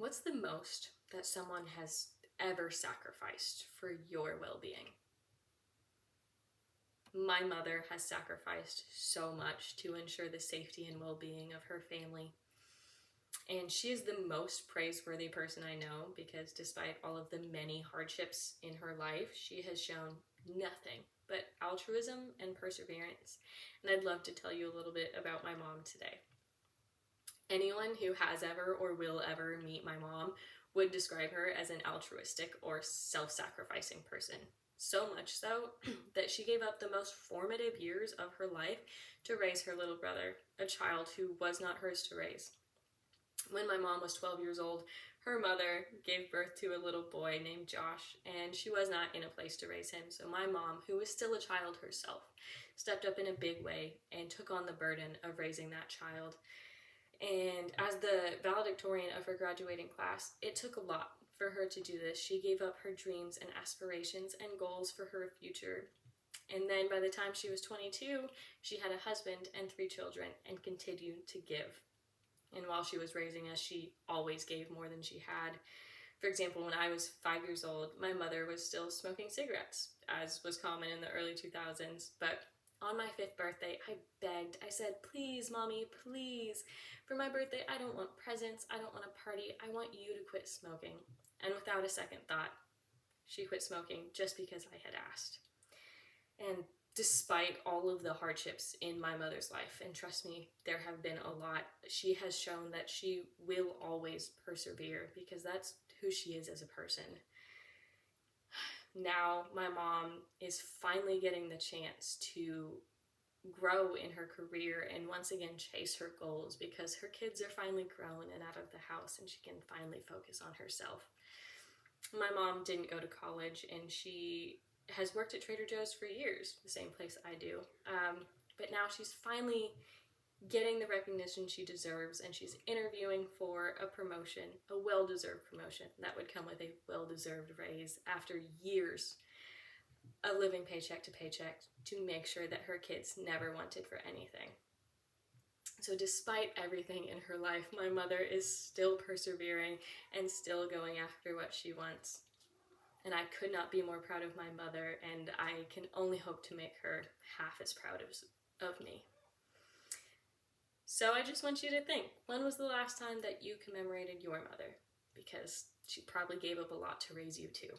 What's the most that someone has ever sacrificed for your well-being? My mother has sacrificed so much to ensure the safety and well-being of her family. And she is the most praiseworthy person I know because despite all of the many hardships in her life, she has shown nothing but altruism and perseverance. And I'd love to tell you a little bit about my mom today. Anyone who has ever or will ever meet my mom would describe her as an altruistic or self-sacrificing person. So much so that she gave up the most formative years of her life to raise her little brother, a child who was not hers to raise. When my mom was 12 years old, her mother gave birth to a little boy named Josh, and she was not in a place to raise him. So my mom, who was still a child herself, stepped up in a big way and took on the burden of raising that child. And as the valedictorian of her graduating class, it took a lot for her to do this. She gave up her dreams and aspirations and goals for her future. And then by the time she was 22, she had a husband and 3 children and continued to give. And while she was raising us, she always gave more than she had. For example, when I was 5 years old, my mother was still smoking cigarettes, as was common in the early 2000s. But on my 5th birthday, I begged. I said, "Please, Mommy, please. For my birthday, I don't want presents. I don't want a party. I want you to quit smoking." And without a second thought, she quit smoking just because I had asked. And despite all of the hardships in my mother's life, and trust me, there have been a lot, she has shown that she will always persevere because that's who she is as a person. Now my mom is finally getting the chance to grow in her career and once again chase her goals because her kids are finally grown and out of the house and she can finally focus on herself. My mom didn't go to college and she has worked at Trader Joe's for years, the same place I do. But now she's finally getting the recognition she deserves and she's interviewing for a promotion, a well-deserved promotion that would come with a well-deserved raise after years of living paycheck to paycheck to make sure that her kids never wanted for anything. So despite everything in her life, my mother is still persevering and still going after what she wants. And I could not be more proud of my mother, and I can only hope to make her half as proud of me. So I just want you to think, when was the last time that you commemorated your mother? Because she probably gave up a lot to raise you too.